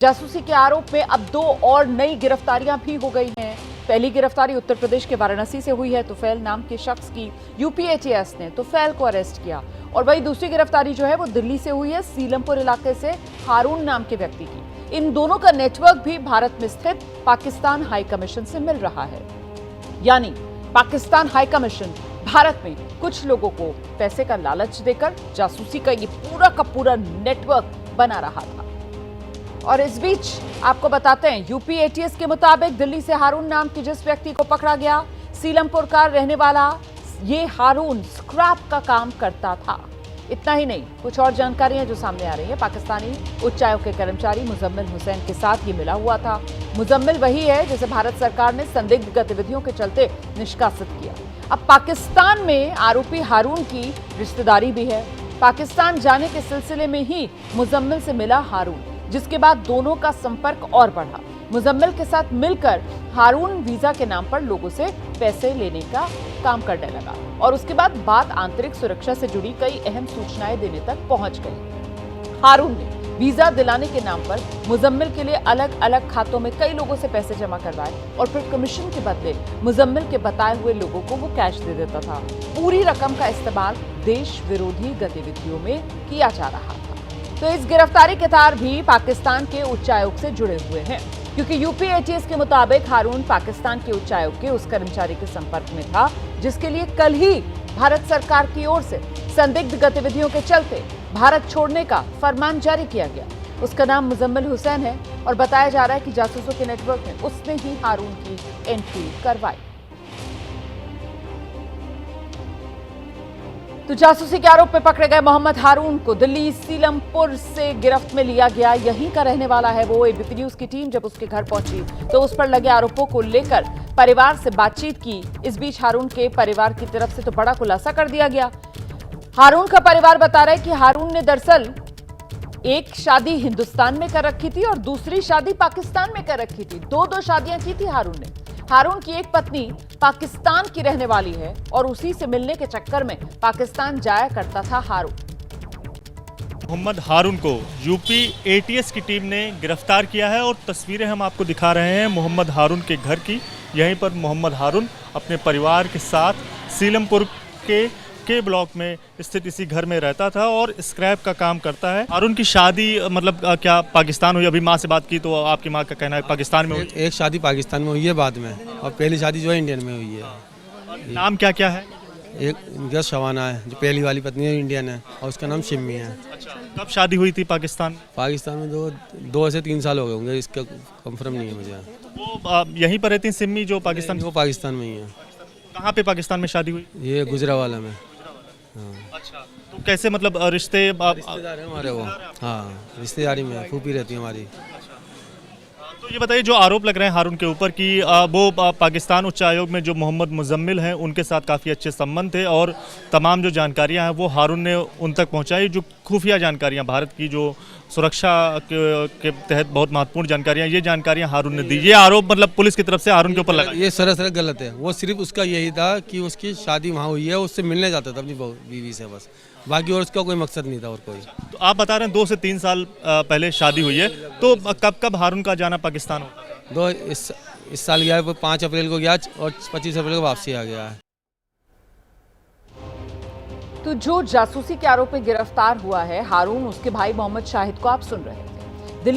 जासूसी के आरोप में अब 2 और नई गिरफ्तारियां भी हो गई हैं। पहली गिरफ्तारी उत्तर प्रदेश के वाराणसी से हुई है। तुफैल नाम के शख्स की यूपी एटीएस ने तुफैल को अरेस्ट किया और वही दूसरी गिरफ्तारी जो है वो दिल्ली से हुई है, सीलमपुर इलाके से हारून नाम के व्यक्ति की। इन दोनों का नेटवर्क भी भारत में स्थित पाकिस्तान हाई कमीशन से मिल रहा है। यानी पाकिस्तान हाई कमीशन भारत में कुछ लोगों को पैसे का लालच देकर जासूसी का ये पूरा का पूरा नेटवर्क बना रहा था। और इस बीच आपको बताते हैं, यूपी एटीएस के मुताबिक दिल्ली से हारून नाम के जिस व्यक्ति को पकड़ा गया, सीलमपुर का रहने वाला ये हारून स्क्रैप का काम करता था। इतना ही नहीं, कुछ और जानकारियां जो सामने आ रही है। पाकिस्तानी उच्चायोग के कर्मचारी मुजम्मिल हुसैन के साथ ये मिला हुआ था। मुजम्मिल वही है जिसे भारत सरकार ने संदिग्ध गतिविधियों के चलते निष्कासित किया। अब पाकिस्तान में आरोपी हारून की रिश्तेदारी भी है। पाकिस्तान जाने के सिलसिले में ही मुजम्मिल से मिला हारून, जिसके बाद दोनों का संपर्क और बढ़ा। मुजम्मिल के साथ मिलकर हारून वीजा के नाम पर लोगों से पैसे लेने का काम करने लगा और उसके बाद बात आंतरिक सुरक्षा से जुड़ी कई अहम सूचनाएं देने तक पहुंच गई। हारून ने वीजा दिलाने के नाम पर मुजम्मिल के लिए अलग अलग खातों में कई लोगों से पैसे जमा करवाए और फिर कमीशन के बदले मुजम्मिल के बताए हुए लोगों को वो कैश दे देता था। पूरी रकम का इस्तेमाल देश विरोधी गतिविधियों में किया जा रहा था। तो इस गिरफ्तारी के तार भी पाकिस्तान के उच्चायोग से जुड़े हुए हैं, क्योंकि यूपी एटीएस के मुताबिक हारून पाकिस्तान के उच्चायोग के उस कर्मचारी के संपर्क में था जिसके लिए कल ही भारत सरकार की ओर से संदिग्ध गतिविधियों के चलते भारत छोड़ने का फरमान जारी किया गया। उसका नाम मुजम्मिल हुसैन है और बताया जा रहा है कि जासूसों के नेटवर्क में उसने ही हारून की एंट्री करवाई। तो जासूसी के आरोप में पकड़े गए मोहम्मद हारून को दिल्ली सीलमपुर से गिरफ्त में लिया गया। यहीं का रहने वाला है वो। एबीपी न्यूज की टीम जब उसके घर पहुंची तो उस पर लगे आरोपों को लेकर परिवार से बातचीत की। इस बीच हारून के परिवार की तरफ से तो बड़ा खुलासा कर दिया गया। हारून का परिवार बता रहा है कि हारून ने दरअसल एक शादी हिंदुस्तान में कर रखी थी और दूसरी शादी पाकिस्तान में कर रखी थी। दो शादियां की थी हारून ने। हारून की एक पत्नी पाकिस्तान की रहने वाली है और उसी से मिलने के चक्कर में पाकिस्तान जाया करता था हारून। मोहम्मद हारून को यूपी एटीएस की टीम ने गिरफ्तार किया है और तस्वीरें हम आपको दिखा रहे हैं मोहम्मद हारून के घर की। यहीं पर मोहम्मद हारून अपने परिवार के साथ सीलमपुर के ब्लॉक में स्थित इसी घर में रहता था और स्क्रैप का काम करता है। हारून की शादी मतलब क्या पाकिस्तान हुई? अभी माँ से बात की तो आपकी माँ का कहना है पाकिस्तान में हुई। एक शादी पाकिस्तान में हुई है बाद में, और पहली शादी जो है इंडियन में हुई है। नाम क्या क्या है? एक इनका शवाना है जो पहली वाली पत्नी है, इंडियन है, और उसका नाम शिम्मी है। अच्छा, कब शादी हुई थी पाकिस्तान? पाकिस्तान में 2 से 3 साल हो गए होंगे, इसका कंफर्म नहीं है मुझे। वो यहीं पर रहती सिम्मी जो पाकिस्तान? वो पाकिस्तान में ही है। कहाँ पे पाकिस्तान में शादी हुई? ये गुजरावाला में। हाँ। अच्छा, तो कैसे मतलब रिश्तेदार है हमारे वो। हाँ, रिश्तेदारी में फूफी रहती है हमारी। तो ये बताइए, जो आरोप लग रहे हैं हारून के ऊपर कि वो पाकिस्तान उच्चायोग में जो मोहम्मद मुजम्मिल हैं उनके साथ काफ़ी अच्छे संबंध थे और तमाम जो जानकारियां हैं वो हारून ने उन तक पहुंचाई। जो खुफिया जानकारियां भारत की जो सुरक्षा के तहत बहुत महत्वपूर्ण जानकारियां, ये जानकारियां हारून ने दी। ये आरोप मतलब पुलिस की तरफ से हारून के ऊपर लगा। ये सरासर गलत है। वो सिर्फ उसका यही था कि उसकी शादी वहाँ हुई है, उससे मिलने जाता था अपनी बीवी से, बस। बाकी और उसका कोई मकसद नहीं था और कोई। तो आप बता रहे हैं 2 से 3 साल पहले शादी हुई है, तो कब हारून का जाना पाकिस्तान होता है? इस साल गया है, 5 अप्रैल को गया और 25 अप्रैल को वापसी आ गया है। तो जो जासूसी के आरोप में गिरफ्तार हुआ है हारून, उसके भाई मोहम्मद शाहिद को आप सुन रहे हैं।